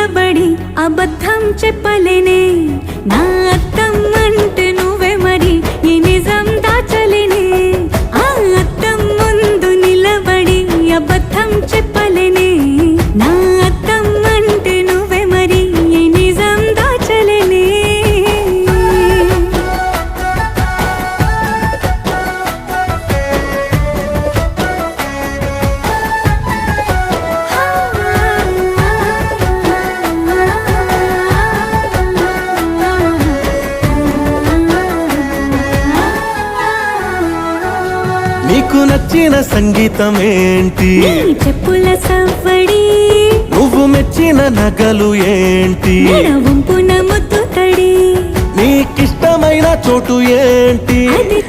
నిలబడి అబద్ధం చెప్పలేనే నా అద్దం అంటే నువ్వే మరి ఈ నిజం దాచలేనే ఆ అద్దం ముందు నిలబడి అబద్ధం చెప్పలేనే నా అద్దం అంటే నువ్వే మరి ఈ నిజం దాచలేనే నీకు నచ్చిన సంగీతం ఏంటి నీ చెప్పుల సవ్వడి నువ్వు మెచ్చిన నగలు ఏంటి వంపున ముద్దు తడి నీకిష్టమైన చోటు ఏంటి అది